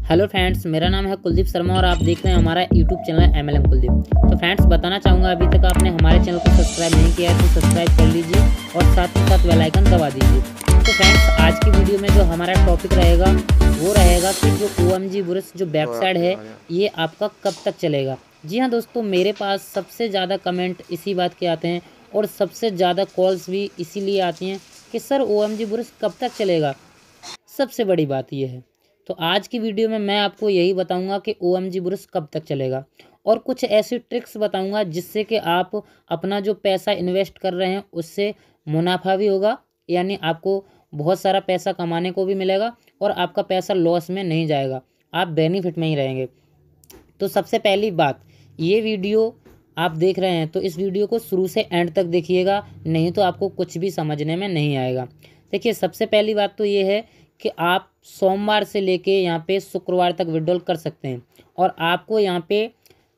Hello friends, मेरा नाम है कुलदीप शर्मा और आप देख रहे हैं हमारा यूट्यूब चैनल MLM कुलदीप। तो फ्रेंड्स, बताना चाहूँगा अभी तक आपने हमारे चैनल को सब्सक्राइब नहीं किया है तो सब्सक्राइब कर लीजिए और साथ ही साथ बेल आइकन दबा दीजिए। तो फ्रेंड्स, आज की वीडियो में जो हमारा टॉपिक रहेगा वो रहेगा कि जो OMG बुरस जो वेबसाइट है ये आपका कब तक चलेगा। जी हाँ दोस्तों, मेरे पास सबसे ज़्यादा कमेंट इसी बात के आते हैं और सबसे ज़्यादा कॉल्स भी इसीलिए आती हैं कि सर OMG बुरस कब तक चलेगा। सबसे बड़ी बात यह है, तो आज की वीडियो में मैं आपको यही बताऊंगा कि OMG बुरस कब तक चलेगा और कुछ ऐसी ट्रिक्स बताऊंगा जिससे कि आप अपना जो पैसा इन्वेस्ट कर रहे हैं उससे मुनाफा भी होगा, यानी आपको बहुत सारा पैसा कमाने को भी मिलेगा और आपका पैसा लॉस में नहीं जाएगा, आप बेनिफिट में ही रहेंगे। तो सबसे पहली बात, ये वीडियो आप देख रहे हैं तो इस वीडियो को शुरू से एंड तक देखिएगा, नहीं तो आपको कुछ भी समझने में नहीं आएगा। देखिए, सबसे पहली बात तो ये है कि आप सोमवार से लेके यहाँ पे शुक्रवार तक विड्रॉल कर सकते हैं और आपको यहाँ पे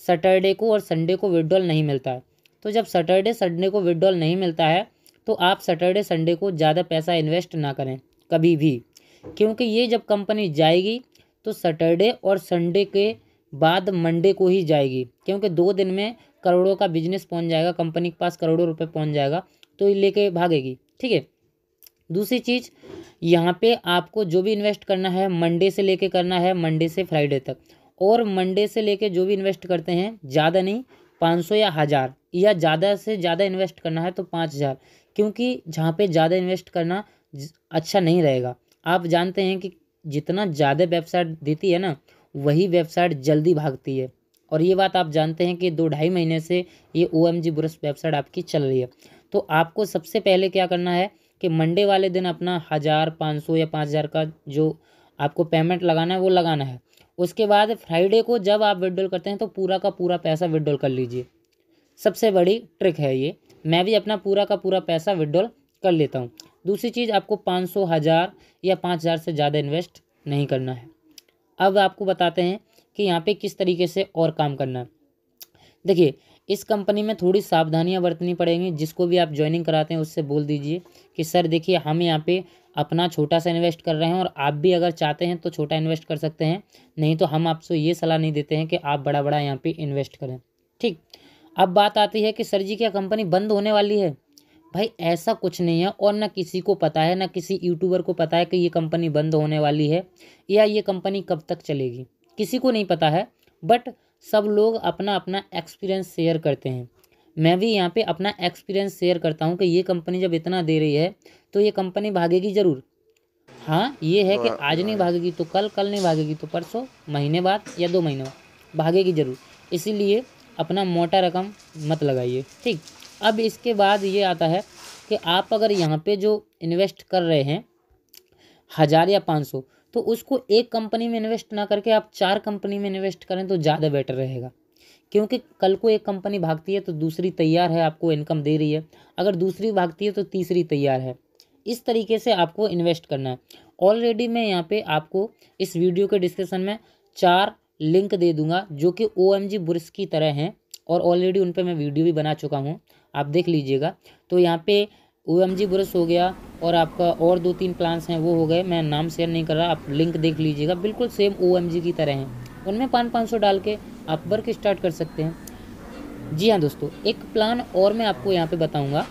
सैटरडे को और संडे को विड्रॉल नहीं मिलता है। तो जब सैटरडे संडे को विड्रॉल नहीं मिलता है तो आप सैटरडे संडे को ज़्यादा पैसा इन्वेस्ट ना करें कभी भी, क्योंकि ये जब कंपनी जाएगी तो सैटरडे और संडे के बाद मंडे को ही जाएगी, क्योंकि 2 दिन में करोड़ों का बिजनेस पहुंच जाएगा, कंपनी के पास करोड़ों रुपए पहुंच जाएगा, तो ये लेके भागेगी। ठीक है। दूसरी चीज़, यहाँ पे आपको जो भी इन्वेस्ट करना है मंडे से लेके करना है, मंडे से फ्राइडे तक, और मंडे से लेके जो भी इन्वेस्ट करते हैं ज़्यादा नहीं, 500 या 1000 या ज़्यादा से ज़्यादा इन्वेस्ट करना है तो 5000, क्योंकि जहाँ पे ज़्यादा इन्वेस्ट करना अच्छा नहीं रहेगा। आप जानते हैं कि जितना ज़्यादा वेबसाइट देती है ना वही वेबसाइट जल्दी भागती है, और ये बात आप जानते हैं कि 2-2.5 महीने से ये OMG बुरस वेबसाइट आपकी चल रही है। तो आपको सबसे पहले क्या करना है कि मंडे वाले दिन अपना 1000, 500 या 5000 का जो आपको पेमेंट लगाना है वो लगाना है। उसके बाद फ्राइडे को जब आप विड्रॉल करते हैं तो पूरा का पूरा पैसा विड्रॉल कर लीजिए। सबसे बड़ी ट्रिक है ये, मैं भी अपना पूरा का पूरा पैसा विड्रॉल कर लेता हूँ। दूसरी चीज़, आपको 500, 1000 या 5000 से ज़्यादा इन्वेस्ट नहीं करना है। अब आपको बताते हैं कि यहाँ पे किस तरीके से और काम करना है। देखिए, इस कंपनी में थोड़ी सावधानियां बरतनी पड़ेंगी। जिसको भी आप ज्वाइनिंग कराते हैं उससे बोल दीजिए कि सर देखिए, हम यहाँ पे अपना छोटा सा इन्वेस्ट कर रहे हैं और आप भी अगर चाहते हैं तो छोटा इन्वेस्ट कर सकते हैं, नहीं तो हम आपसे ये सलाह नहीं देते हैं कि आप बड़ा बड़ा यहाँ पे इन्वेस्ट करें। ठीक। अब बात आती है कि सर जी क्या कंपनी बंद होने वाली है। भाई ऐसा कुछ नहीं है, और ना किसी को पता है, ना किसी यूट्यूबर को पता है कि ये कंपनी बंद होने वाली है या ये कंपनी कब तक चलेगी, किसी को नहीं पता है। बट सब लोग अपना अपना एक्सपीरियंस शेयर करते हैं। मैं भी यहाँ पे अपना एक्सपीरियंस शेयर करता हूँ कि ये कंपनी जब इतना दे रही है तो ये कंपनी भागेगी ज़रूर। हाँ, ये है कि आज नहीं भागेगी तो कल, कल नहीं भागेगी तो परसों, महीने बाद या 2 महीने बाद भागेगी ज़रूर। इसीलिए अपना मोटा रकम मत लगाइए। ठीक। अब इसके बाद ये आता है कि आप अगर यहाँ पे जो इन्वेस्ट कर रहे हैं 1000 या 500, तो उसको एक कंपनी में इन्वेस्ट ना करके आप 4 कंपनी में इन्वेस्ट करें तो ज़्यादा बेटर रहेगा, क्योंकि कल को एक कंपनी भागती है तो दूसरी तैयार है, आपको इनकम दे रही है, अगर दूसरी भागती है तो तीसरी तैयार है। इस तरीके से आपको इन्वेस्ट करना है। ऑलरेडी मैं यहाँ पे आपको इस वीडियो के डिस्क्रिप्शन में 4 लिंक दे दूंगा जो कि OMG बुरस की तरह हैं, और ऑलरेडी उन पर मैं वीडियो भी बना चुका हूँ, आप देख लीजिएगा। तो यहाँ पे OMG बुरस हो गया और आपका और 2-3 प्लान्स हैं वो हो गए, मैं नाम शेयर नहीं कर रहा, आप लिंक देख लीजिएगा, बिल्कुल सेम OMG की तरह हैं। उनमें 500-500 डाल के आप वर्क स्टार्ट कर सकते हैं। जी हाँ दोस्तों, एक प्लान और मैं आपको यहाँ पे बताऊँगा।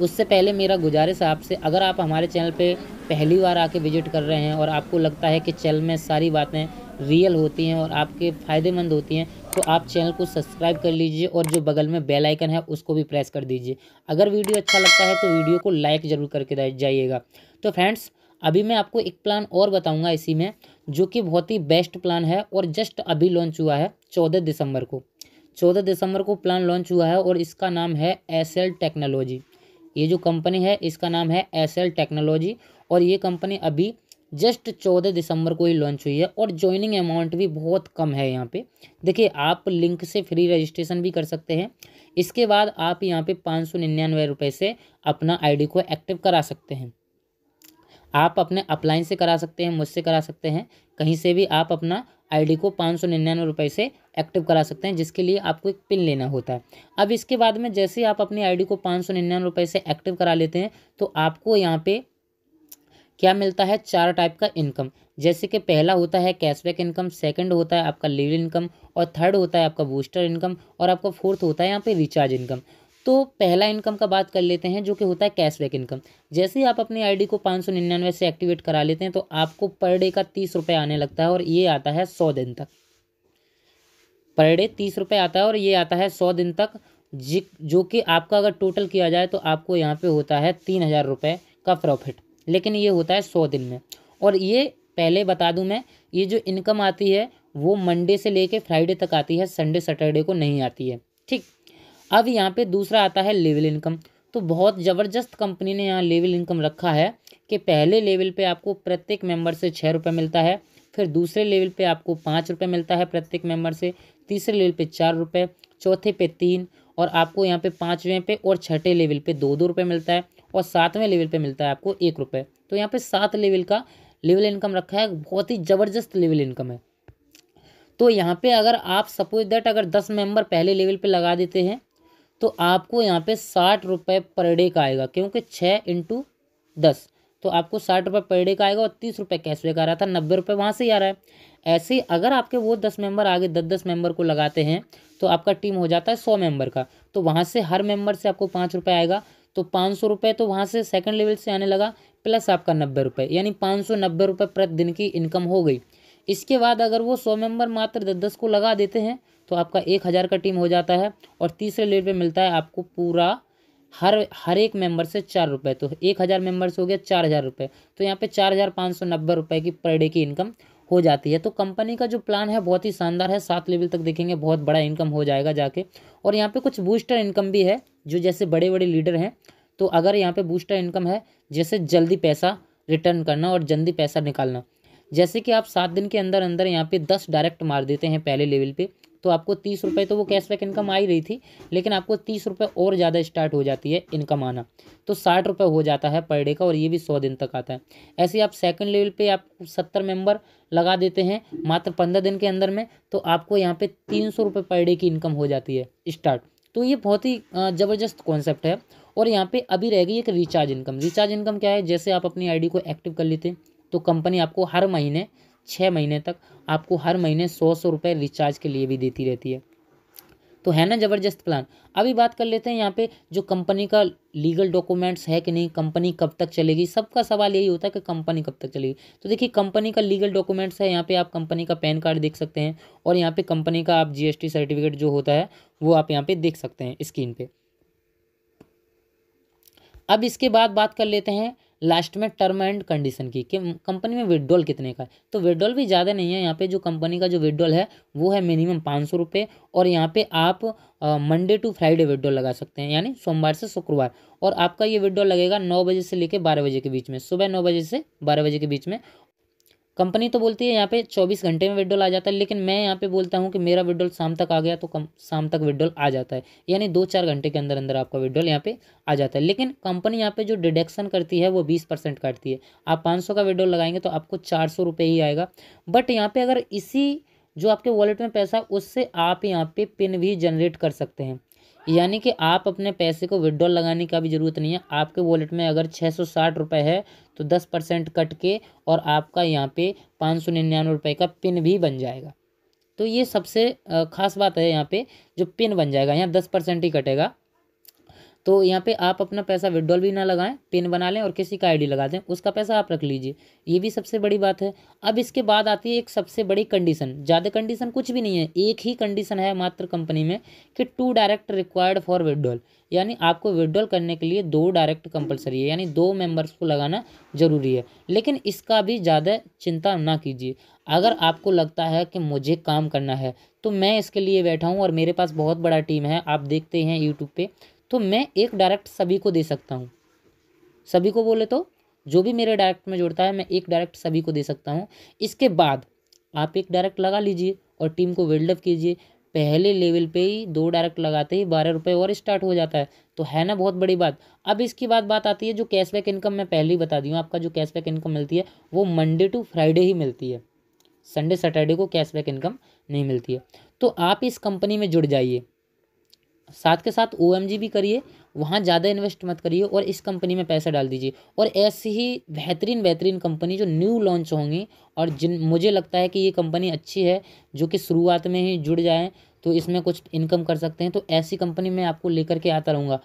उससे पहले मेरा गुजारिश है आपसे, अगर आप हमारे चैनल पे पहली बार आके विजिट कर रहे हैं और आपको लगता है कि चैनल में सारी बातें रियल होती हैं और आपके फ़ायदेमंद होती हैं, तो आप चैनल को सब्सक्राइब कर लीजिए और जो बगल में बेल आइकन है उसको भी प्रेस कर दीजिए। अगर वीडियो अच्छा लगता है तो वीडियो को लाइक ज़रूर करके जाइएगा। तो फ्रेंड्स, अभी मैं आपको एक प्लान और बताऊँगा इसी में, जो कि बहुत ही बेस्ट प्लान है और जस्ट अभी लॉन्च हुआ है 14 दिसंबर को। 14 दिसंबर को प्लान लॉन्च हुआ है और इसका नाम है SL टेक्नोलॉजी। ये जो कंपनी है इसका नाम है SL टेक्नोलॉजी, और ये कंपनी अभी जस्ट 14 दिसंबर को ही लॉन्च हुई है और ज्वाइनिंग अमाउंट भी बहुत कम है यहाँ पे। देखिए, आप लिंक से फ्री रजिस्ट्रेशन भी कर सकते हैं। इसके बाद आप यहाँ पे 599 रुपये से अपना ID को एक्टिव करा सकते हैं। आप अपने अपलाइन से करा सकते हैं, मुझसे करा सकते हैं, कहीं से भी आप अपना ID को 599 रुपये से एक्टिव करा सकते हैं, जिसके लिए आपको एक पिन लेना होता है। अब इसके बाद में जैसे ही आप अपनी ID को 599 रुपये से एक्टिव करा लेते हैं तो आपको यहाँ पे क्या मिलता है, 4 टाइप का इनकम। जैसे कि पहला होता है कैशबैक इनकम, सेकंड होता है आपका लीव इनकम, और थर्ड होता है आपका बूस्टर इनकम, और आपका फोर्थ होता है यहाँ पे रिचार्ज इनकम। तो पहला इनकम का बात कर लेते हैं जो कि होता है कैशबैक इनकम। जैसे ही आप अपनी आईडी को 599 से एक्टिवेट करा लेते हैं तो आपको पर डे का 30 रुपये आने लगता है, और ये आता है 100 दिन तक। पर डे 30 रुपये आता है और ये आता है 100 दिन तक, जो कि आपका अगर टोटल किया जाए तो आपको यहाँ पे होता है 3000 रुपये का प्रॉफिट, लेकिन ये होता है 100 दिन में। और ये पहले बता दूं मैं, ये जो इनकम आती है वो मंडे से लेके फ्राइडे तक आती है, संडे सैटरडे को नहीं आती है। ठीक, अब यहाँ पे दूसरा आता है लेवल इनकम। तो बहुत ज़बरदस्त कंपनी ने यहाँ लेवल इनकम रखा है कि पहले लेवल पे आपको प्रत्येक मेंबर से 6 रुपये मिलता है, फिर दूसरे लेवल पे आपको 5 रुपये मिलता है प्रत्येक मेंबर से, तीसरे लेवल पे 4 रुपये, चौथे पे 3, और आपको यहाँ पे 5वें पे और छठे लेवल पे 2-2 रुपये मिलता है, और 7वें लेवल पे मिलता है आपको 1 रुपये। तो यहाँ पे 7 लेवल का लेवल इनकम रखा है, बहुत ही ज़बरदस्त लेवल इनकम है। तो यहाँ पे अगर आप सपोज दैट अगर 10 मेंबर पहले लेवल पे लगा देते हैं तो आपको यहाँ पे 60 रुपये पर डे का आएगा, क्योंकि 6 × 10, तो आपको 60 रुपये पर डे का आएगा, और 30 रुपये कैशबैक आ रहा था, 90 रुपये वहाँ से ही आ रहा है। ऐसे ही अगर आपके वो 10 मेंबर आगे 10-10 मेंबर को लगाते हैं तो आपका टीम हो जाता है 100 मेंबर का, तो वहाँ से हर मेंबर से आपको 5 रुपये आएगा, तो 500 रुपये तो वहाँ से सेकंड लेवल से आने लगा, प्लस आपका 90 रुपये, यानी 590 रुपये प्रतिदिन की इनकम हो गई। इसके बाद अगर वो 100 मेंबर मात्र 10-10 को लगा देते हैं तो आपका 1000 का टीम हो जाता है, और तीसरे लेवल पे मिलता है आपको पूरा हर एक मेंबर से 4 रुपये, तो 1000 मेंबर से हो गया 4000 रुपये, तो यहाँ पे 4590 रुपये की पर डे की इनकम हो जाती है। तो कंपनी का जो प्लान है बहुत ही शानदार है, 7 लेवल तक देखेंगे बहुत बड़ा इनकम हो जाएगा जाके। और यहाँ पे कुछ बूस्टर इनकम भी है, जो जैसे बड़े बड़े लीडर हैं, तो अगर यहाँ पे बूस्टर इनकम है जैसे जल्दी पैसा रिटर्न करना और जल्दी पैसा निकालना, जैसे कि आप 7 दिन के अंदर अंदर यहाँ पे 10 डायरेक्ट मार देते हैं पहले लेवल पे, तो आपको 30 रुपये, तो वो कैशबैक इनकम आ ही रही थी, लेकिन आपको 30 रुपये और ज़्यादा स्टार्ट हो जाती है इनकम आना, तो 60 रुपये हो जाता है पर डे का, और ये भी 100 दिन तक आता है। ऐसे ही आप सेकंड लेवल पे आप 70 मेंबर लगा देते हैं मात्र 15 दिन के अंदर में, तो आपको यहाँ पे 300 रुपये पर डे की इनकम हो जाती है स्टार्ट। तो ये बहुत ही ज़बरदस्त कॉन्सेप्ट है। और यहाँ पे अभी रह गई एक रिचार्ज इनकम। रिचार्ज इनकम क्या है, जैसे आप अपनी आईडी को एक्टिव कर लेते हैं तो कंपनी आपको हर महीने 6 महीने तक आपको हर महीने 100 रुपये रिचार्ज के लिए भी देती रहती है। तो है ना ज़बरदस्त प्लान। अभी बात कर लेते हैं यहाँ पे जो कंपनी का लीगल डॉक्यूमेंट्स है कि नहीं, कंपनी कब तक चलेगी। सबका सवाल यही होता है कि कंपनी कब तक चलेगी। तो देखिए कंपनी का लीगल डॉक्यूमेंट्स है, यहाँ पे आप कंपनी का पैन कार्ड देख सकते हैं, और यहाँ पे कंपनी का आप GST सर्टिफिकेट जो होता है वो आप यहाँ पे देख सकते हैं स्क्रीन पे। अब इसके बाद बात कर लेते हैं लास्ट में टर्म एंड कंडीशन की, कि कंपनी में विड्रॉल कितने का है। तो विड्रॉल भी ज़्यादा नहीं है, यहाँ पे जो कंपनी का जो विड्रॉल है वो है मिनिमम 500 रुपये, और यहाँ पे आप मंडे टू फ्राइडे विड्रॉल लगा सकते हैं, यानी सोमवार से शुक्रवार। और आपका ये विड्रॉल लगेगा 9 बजे से लेकर 12 बजे के बीच में, सुबह 9 बजे से 12 बजे के बीच में। कंपनी तो बोलती है यहाँ पे 24 घंटे में विड्रॉल आ जाता है, लेकिन मैं यहाँ पे बोलता हूँ कि मेरा विड्रॉल शाम तक आ गया तो शाम तक विड्रॉल आ जाता है, यानी 2-4 घंटे के अंदर अंदर आपका विड्रॉल यहाँ पे आ जाता है। लेकिन कंपनी यहाँ पे जो डिडक्शन करती है वो 20% काटती है। आप 500 का विड्रॉल लगाएंगे तो आपको 400 रुपये ही आएगा। बट यहाँ पे अगर इसी जो आपके वॉलेट में पैसा है उससे आप यहाँ पे पिन भी जनरेट कर सकते हैं, यानी कि आप अपने पैसे को विड्रॉल लगाने का भी ज़रूरत नहीं है। आपके वॉलेट में अगर 660 रुपये है तो 10% कट के और आपका यहाँ पे 599 रुपये का पिन भी बन जाएगा। तो ये सबसे खास बात है, यहाँ पे जो पिन बन जाएगा यहाँ 10% ही कटेगा। तो यहाँ पे आप अपना पैसा विड्रॉल भी ना लगाएं, पिन बना लें और किसी का आईडी लगा दें, उसका पैसा आप रख लीजिए, ये भी सबसे बड़ी बात है। अब इसके बाद आती है एक सबसे बड़ी कंडीशन, ज़्यादा कंडीशन कुछ भी नहीं है, एक ही कंडीशन है मात्र कंपनी में कि 2 डायरेक्ट रिक्वायर्ड फॉर विड्रॉल, यानी आपको विड्रॉल करने के लिए 2 डायरेक्ट कंपलसरी है, यानी 2 मेंबर्स को लगाना जरूरी है। लेकिन इसका भी ज़्यादा चिंता ना कीजिए, अगर आपको लगता है कि मुझे काम करना है तो मैं इसके लिए बैठा हूँ और मेरे पास बहुत बड़ा टीम है, आप देखते हैं यूट्यूब पे, तो मैं एक डायरेक्ट सभी को दे सकता हूँ। सभी को बोले तो जो भी मेरे डायरेक्ट में जुड़ता है मैं एक डायरेक्ट सभी को दे सकता हूँ। इसके बाद आप एक डायरेक्ट लगा लीजिए और टीम को बिल्डअप कीजिए। पहले लेवल पे ही 2 डायरेक्ट लगाते ही 12 रुपये और स्टार्ट हो जाता है, तो है ना बहुत बड़ी बात। अब इसकी बात आती है जो कैशबैक इनकम, मैं पहले ही बता दी हूँ, आपका जो कैशबैक इनकम मिलती है वो मंडे टू फ्राइडे ही मिलती है, संडे सैटरडे को कैशबैक इनकम नहीं मिलती है। तो आप इस कंपनी में जुड़ जाइए, साथ के साथ OMG भी करिए, वहाँ ज़्यादा इन्वेस्ट मत करिए और इस कंपनी में पैसा डाल दीजिए। और ऐसी ही बेहतरीन बेहतरीन कंपनी जो न्यू लॉन्च होंगी और जिन मुझे लगता है कि ये कंपनी अच्छी है, जो कि शुरुआत में ही जुड़ जाएँ तो इसमें कुछ इनकम कर सकते हैं, तो ऐसी कंपनी मैं आपको लेकर के आता रहूँगा।